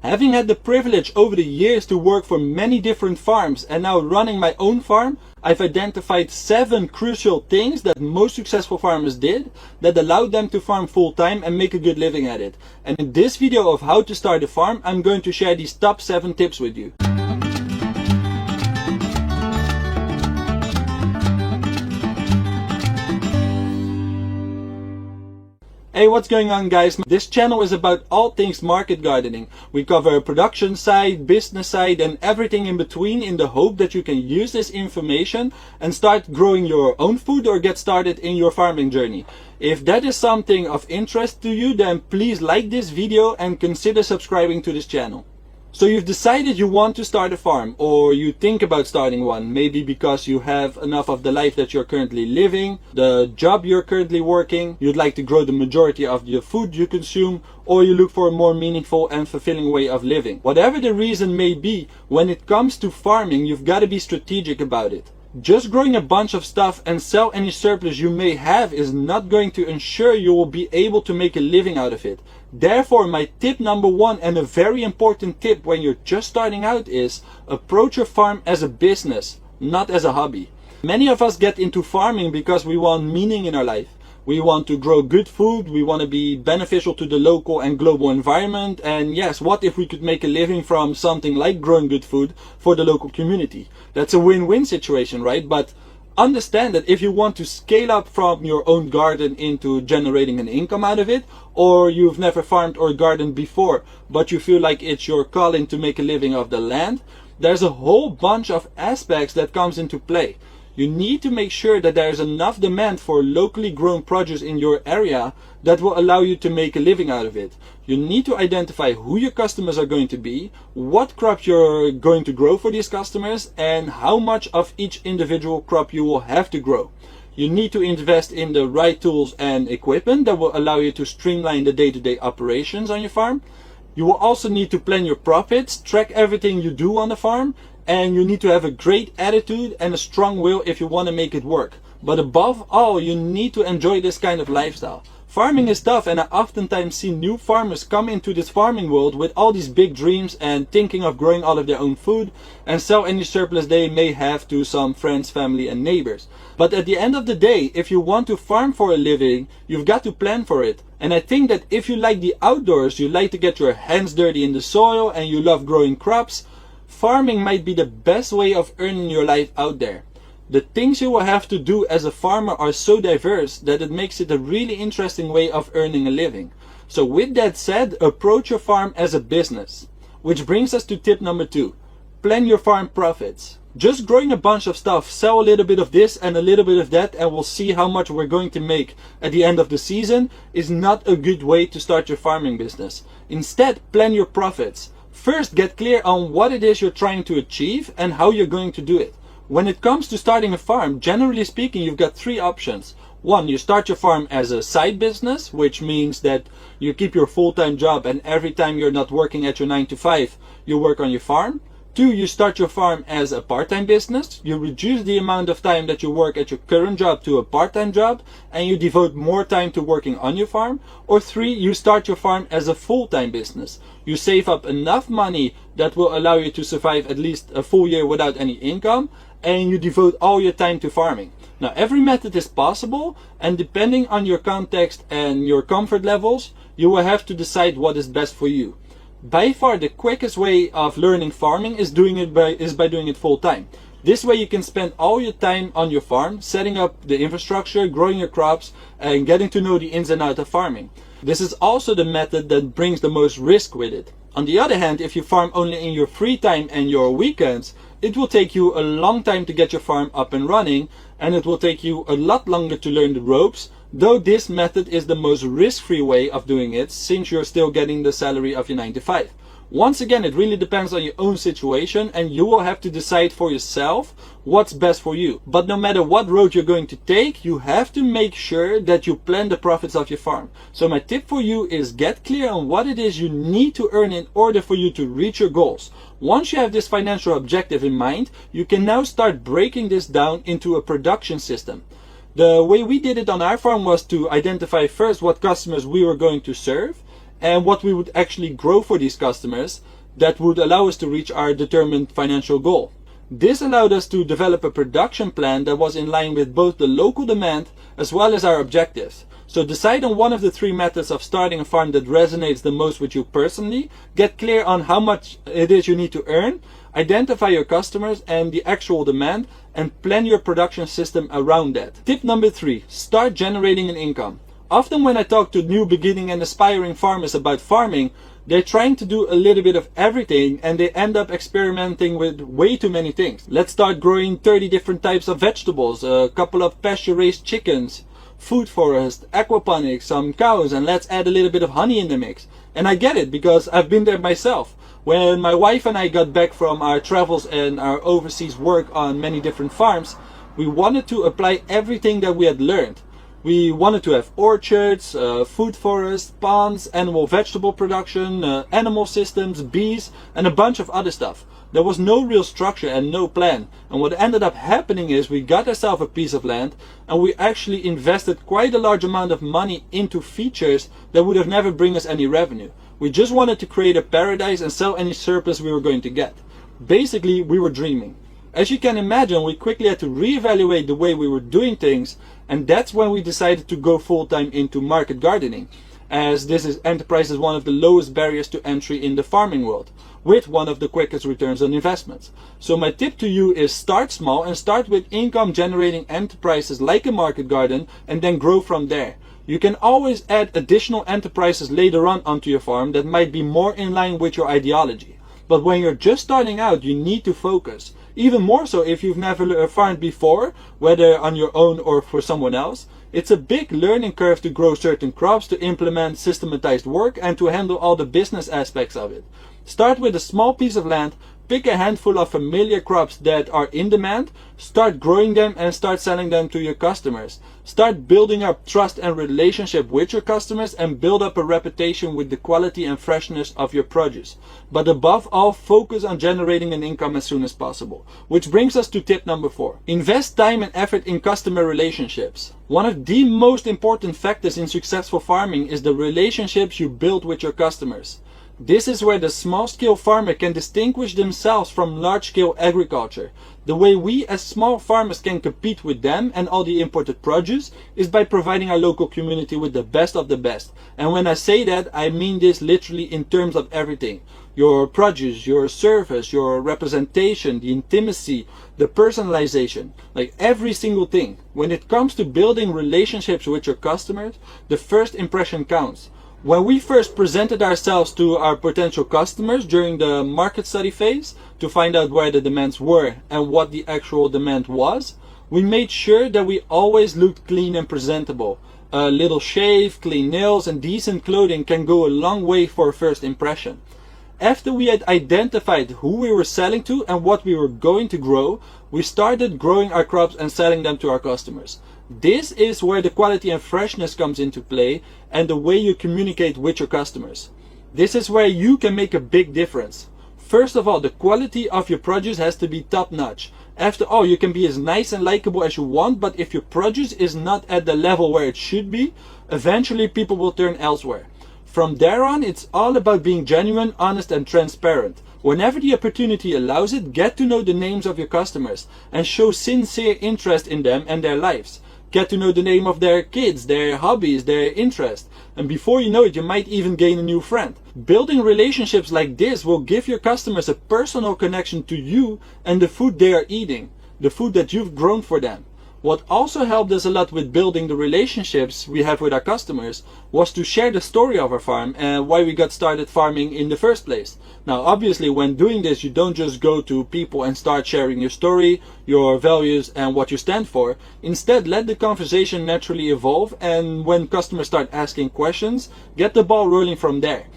Having had the privilege over the years to work for many different farms and now running my own farm, I've identified 7 crucial things that most successful farmers did that allowed them to farm full time and make a good living at it. And in this video of how to start a farm, I'm going to share these top 7 tips with you. Hey, what's going on, guys? This channel is about all things market gardening. We cover production side, business side, and everything in between in the hope that you can use this information and start growing your own food or get started in your farming journey. If that is something of interest to you, then please like this video and consider subscribing to this channel. So you've decided you want to start a farm, or you think about starting one, maybe because you have enough of the life that you're currently living, the job you're currently working, you'd like to grow the majority of the food you consume, or you look for a more meaningful and fulfilling way of living. Whatever the reason may be, when it comes to farming, you've got to be strategic about it. Just growing a bunch of stuff and sell any surplus you may have is not going to ensure you will be able to make a living out of it. Therefore, my tip number 1, and a very important tip when you're just starting out, is approach your farm as a business, not as a hobby. Many of us get into farming because we want meaning in our life. We want to grow good food, we want to be beneficial to the local and global environment, and yes, what if we could make a living from something like growing good food for the local community? That's a win-win situation, right? But understand that if you want to scale up from your own garden into generating an income out of it, or you've never farmed or gardened before, but you feel like it's your calling to make a living off the land, there's a whole bunch of aspects that comes into play. You need to make sure that there's enough demand for locally grown produce in your area that will allow you to make a living out of it. You need to identify who your customers are going to be, what crop you're going to grow for these customers, and how much of each individual crop you will have to grow. You need to invest in the right tools and equipment that will allow you to streamline the day-to-day operations on your farm. You will also need to plan your profits, track everything you do on the farm, and you need to have a great attitude and a strong will if you want to make it work. But above all, you need to enjoy this kind of lifestyle. Farming is tough, and I oftentimes see new farmers come into this farming world with all these big dreams and thinking of growing all of their own food and sell any surplus they may have to some friends, family and neighbors. But at the end of the day, if you want to farm for a living, you've got to plan for it. And I think that if you like the outdoors, you like to get your hands dirty in the soil, and you love growing crops, farming might be the best way of earning your life out there. The things you will have to do as a farmer are so diverse that it makes it a really interesting way of earning a living. So with that said, approach your farm as a business. Which brings us to tip number 2. Plan your farm profits. Just growing a bunch of stuff, sell a little bit of this and a little bit of that, and we'll see how much we're going to make at the end of the season, is not a good way to start your farming business. Instead, plan your profits. First, get clear on what it is you're trying to achieve and how you're going to do it. When it comes to starting a farm, generally speaking, you've got 3 options. 1, you start your farm as a side business, which means that you keep your full-time job and every time you're not working at your 9 to 5, you work on your farm. 2, you start your farm as a part-time business. You reduce the amount of time that you work at your current job to a part-time job, and you devote more time to working on your farm. Or 3, you start your farm as a full-time business. You save up enough money that will allow you to survive at least a full year without any income, and you devote all your time to farming. Now, every method is possible, and depending on your context and your comfort levels, you will have to decide what is best for you. By far the quickest way of learning farming is by doing it full time. This way you can spend all your time on your farm, setting up the infrastructure, growing your crops, and getting to know the ins and outs of farming. This is also the method that brings the most risk with it. On the other hand, if you farm only in your free time and your weekends, it will take you a long time to get your farm up and running, and it will take you a lot longer to learn the ropes, though this method is the most risk-free way of doing it, since you're still getting the salary of your 9 to 5. Once again, it really depends on your own situation, and you will have to decide for yourself what's best for you. But no matter what road you're going to take, you have to make sure that you plan the profits of your farm. So my tip for you is get clear on what it is you need to earn in order for you to reach your goals. Once you have this financial objective in mind, you can now start breaking this down into a production system. The way we did it on our farm was to identify first what customers we were going to serve, and what we would actually grow for these customers that would allow us to reach our determined financial goal. This allowed us to develop a production plan that was in line with both the local demand as well as our objectives. So decide on one of the three methods of starting a farm that resonates the most with you personally, get clear on how much it is you need to earn, identify your customers and the actual demand, and plan your production system around that. Tip number 3, start generating an income. Often when I talk to new beginning and aspiring farmers about farming, they're trying to do a little bit of everything and they end up experimenting with way too many things. Let's start growing 30 different types of vegetables, a couple of pasture-raised chickens, food forest, aquaponics, some cows, and let's add a little bit of honey in the mix. And I get it because I've been there myself. When my wife and I got back from our travels and our overseas work on many different farms, we wanted to apply everything that we had learned. We wanted to have orchards, food forests, ponds, animal vegetable production, animal systems, bees, and a bunch of other stuff. There was no real structure and no plan. And what ended up happening is we got ourselves a piece of land and we actually invested quite a large amount of money into features that would have never bring us any revenue. We just wanted to create a paradise and sell any surplus we were going to get. Basically, we were dreaming. As you can imagine, we quickly had to reevaluate the way we were doing things, and that's when we decided to go full-time into market gardening, as this enterprise is one of the lowest barriers to entry in the farming world, with one of the quickest returns on investments. So my tip to you is start small and start with income generating enterprises like a market garden and then grow from there. You can always add additional enterprises later on onto your farm that might be more in line with your ideology. But when you're just starting out, you need to focus. Even more so if you've never farmed before, whether on your own or for someone else. It's a big learning curve to grow certain crops, to implement systematized work, and to handle all the business aspects of it. Start with a small piece of land, pick a handful of familiar crops that are in demand, start growing them and start selling them to your customers. Start building up trust and relationship with your customers and build up a reputation with the quality and freshness of your produce. But above all, focus on generating an income as soon as possible. Which brings us to tip number 4. Invest time and effort in customer relationships. One of the most important factors in successful farming is the relationships you build with your customers. This is where the small-scale farmer can distinguish themselves from large-scale agriculture. The way we as small farmers can compete with them and all the imported produce is by providing our local community with the best of the best. And when I say that, I mean this literally in terms of everything. Your produce, your service, your representation, the intimacy, the personalization, like every single thing. When it comes to building relationships with your customers, the first impression counts. When we first presented ourselves to our potential customers during the market study phase to find out where the demands were and what the actual demand was, we made sure that we always looked clean and presentable. A little shave, clean nails, and decent clothing can go a long way for a first impression. After we had identified who we were selling to and what we were going to grow, we started growing our crops and selling them to our customers. This is where the quality and freshness comes into play and the way you communicate with your customers. This is where you can make a big difference. First of all, the quality of your produce has to be top notch. After all, you can be as nice and likable as you want, but if your produce is not at the level where it should be, eventually people will turn elsewhere. From there on, it's all about being genuine, honest, and transparent. Whenever the opportunity allows it, get to know the names of your customers and show sincere interest in them and their lives. Get to know the name of their kids, their hobbies, their interests. And before you know it, you might even gain a new friend. Building relationships like this will give your customers a personal connection to you and the food they are eating, the food that you've grown for them. What also helped us a lot with building the relationships we have with our customers was to share the story of our farm and why we got started farming in the first place. Now obviously when doing this, you don't just go to people and start sharing your story, your values and what you stand for. Instead, let the conversation naturally evolve, and when customers start asking questions, get the ball rolling from there.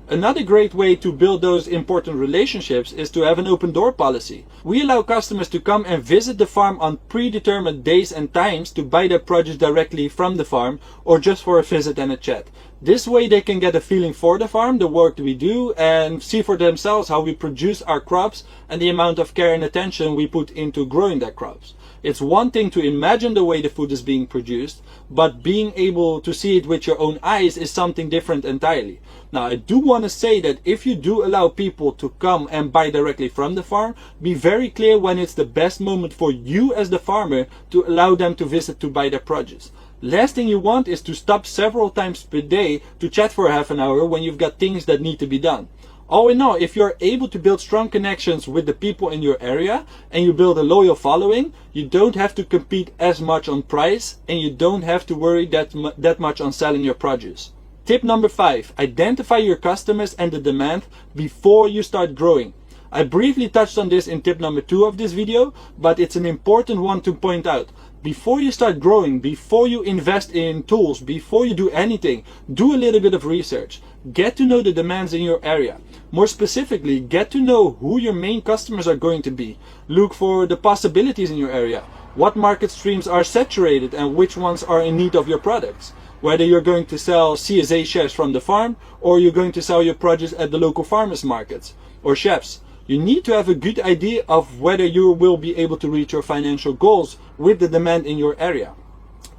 Another great way to build those important relationships is to have an open door policy. We allow customers to come and visit the farm on predetermined days and times to buy their produce directly from the farm or just for a visit and a chat. This way they can get a feeling for the farm, the work that we do, and see for themselves how we produce our crops and the amount of care and attention we put into growing their crops. It's one thing to imagine the way the food is being produced, but being able to see it with your own eyes is something different entirely. Now, I do want to say that if you do allow people to come and buy directly from the farm, be very clear when it's the best moment for you as the farmer to allow them to visit to buy their produce. Last thing you want is to stop several times per day to chat for half an hour when you've got things that need to be done. All in all, if you're able to build strong connections with the people in your area and you build a loyal following, you don't have to compete as much on price and you don't have to worry that much on selling your produce. Tip number 5, identify your customers and the demand before you start growing. I briefly touched on this in tip number 2 of this video, but it's an important one to point out. Before you start growing, before you invest in tools, before you do anything, do a little bit of research. Get to know the demands in your area. More specifically, get to know who your main customers are going to be. Look for the possibilities in your area. What market streams are saturated and which ones are in need of your products. Whether you're going to sell CSA shares from the farm or you're going to sell your produce at the local farmers markets or chefs. You need to have a good idea of whether you will be able to reach your financial goals with the demand in your area.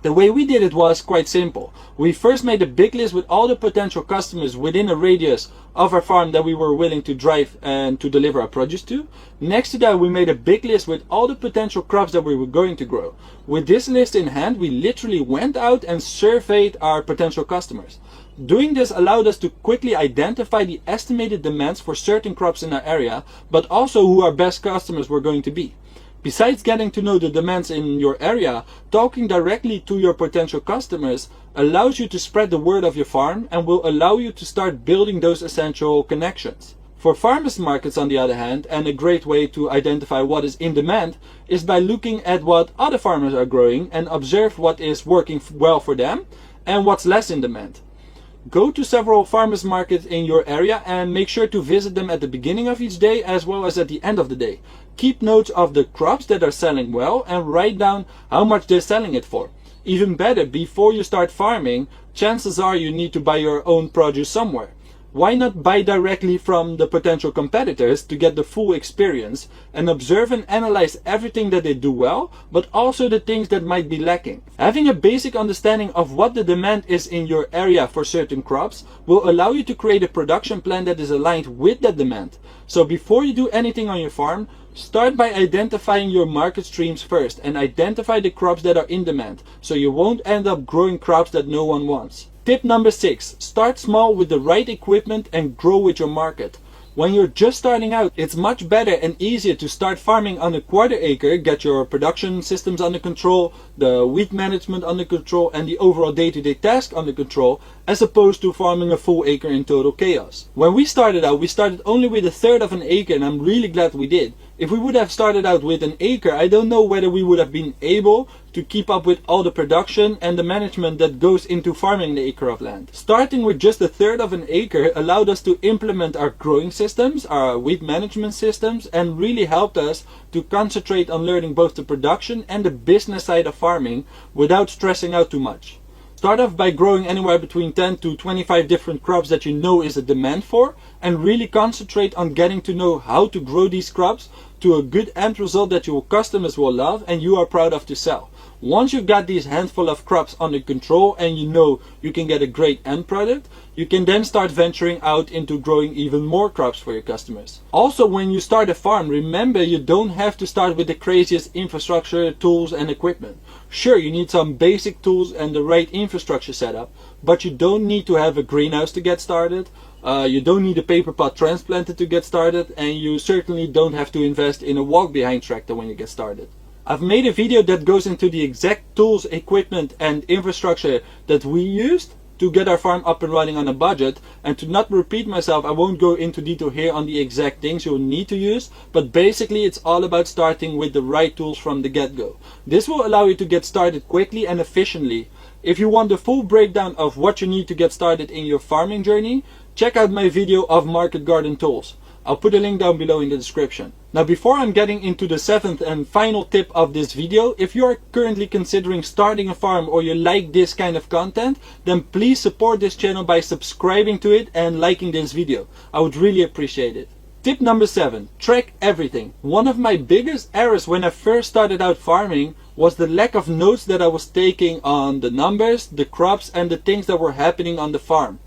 The way we did it was quite simple. We first made a big list with all the potential customers within a radius of our farm that we were willing to drive and to deliver our produce to. Next to that, we made a big list with all the potential crops that we were going to grow. With this list in hand, we literally went out and surveyed our potential customers. Doing this allowed us to quickly identify the estimated demands for certain crops in our area, but also who our best customers were going to be. Besides getting to know the demands in your area, talking directly to your potential customers allows you to spread the word of your farm and will allow you to start building those essential connections. For farmers markets, on the other hand, and a great way to identify what is in demand is by looking at what other farmers are growing and observe what is working well for them and what's less in demand. Go to several farmers markets in your area and make sure to visit them at the beginning of each day as well as at the end of the day. Keep notes of the crops that are selling well and write down how much they're selling it for. Even better, before you start farming, chances are you need to buy your own produce somewhere. Why not buy directly from the potential competitors to get the full experience and observe and analyze everything that they do well, but also the things that might be lacking. Having a basic understanding of what the demand is in your area for certain crops will allow you to create a production plan that is aligned with that demand. So before you do anything on your farm, start by identifying your market streams first and identify the crops that are in demand, so you won't end up growing crops that no one wants. Tip number 6, start small with the right equipment and grow with your market. When you're just starting out, it's much better and easier to start farming on a quarter acre, get your production systems under control, the weed management under control, and the overall day-to-day task under control, as opposed to farming a full acre in total chaos. When we started out, we started only with 1/3 of an acre, and I'm really glad we did. If we would have started out with an acre, I don't know whether we would have been able to keep up with all the production and the management that goes into farming the acre of land. Starting with just 1/3 of an acre allowed us to implement our growing systems, our weed management systems, and really helped us to concentrate on learning both the production and the business side of farming without stressing out too much. Start off by growing anywhere between 10 to 25 different crops that you know is a demand for, and really concentrate on getting to know how to grow these crops to a good end result that your customers will love and you are proud of to sell. Once you've got these handful of crops under control and you know you can get a great end product, you can then start venturing out into growing even more crops for your customers. Also, when you start a farm, remember you don't have to start with the craziest infrastructure, tools and equipment. Sure, you need some basic tools and the right infrastructure setup, but you don't need to have a greenhouse to get started. You don't need a paper pot transplanter to get started, and you certainly don't have to invest in a walk-behind tractor when you get started. I've made a video that goes into the exact tools, equipment and infrastructure that we used to get our farm up and running on a budget, and to not repeat myself, I won't go into detail here on the exact things you'll need to use, but basically it's all about starting with the right tools from the get-go. This will allow you to get started quickly and efficiently. If you want the full breakdown of what you need to get started in your farming journey, check out my video of market garden tools. I'll put a link down below in the description. Now before I'm getting into the 7th and final tip of this video, if you are currently considering starting a farm or you like this kind of content, then please support this channel by subscribing to it and liking this video. I would really appreciate it. Tip number 7, track everything. One of my biggest errors when I first started out farming was the lack of notes that I was taking on the numbers, the crops and the things that were happening on the farm.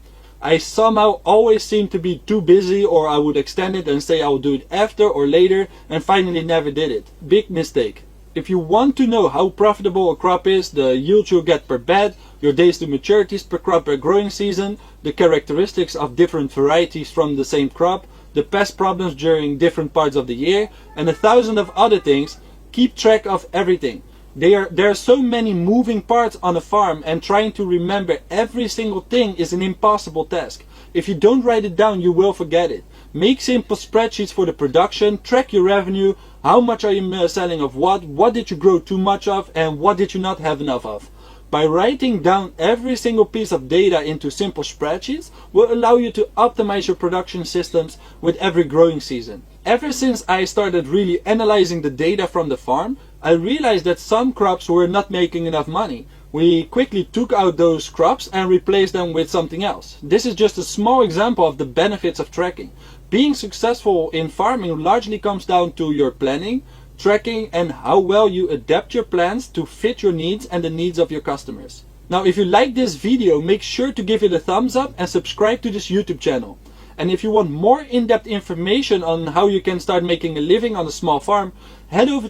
I somehow always seemed to be too busy, or I would extend it and say I'll do it after or later, and finally never did it. Big mistake. If you want to know how profitable a crop is, the yield you'll get per bed, your days to maturities per crop per growing season, the characteristics of different varieties from the same crop, the pest problems during different parts of the year, and 1,000 of other things, keep track of everything. There are so many moving parts on a farm, and trying to remember every single thing is an impossible task. If you don't write it down, you will forget it. Make simple spreadsheets for the production, track your revenue, how much are you selling of what did you grow too much of, and what did you not have enough of. By writing down every single piece of data into simple spreadsheets will allow you to optimize your production systems with every growing season. Ever since I started really analyzing the data from the farm, I realized that some crops were not making enough money. We quickly took out those crops and replaced them with something else. This is just a small example of the benefits of tracking. Being successful in farming largely comes down to your planning, tracking, and how well you adapt your plans to fit your needs and the needs of your customers. Now, if you like this video, make sure to give it a thumbs up and subscribe to this YouTube channel. And if you want more in-depth information on how you can start making a living on a small farm, head over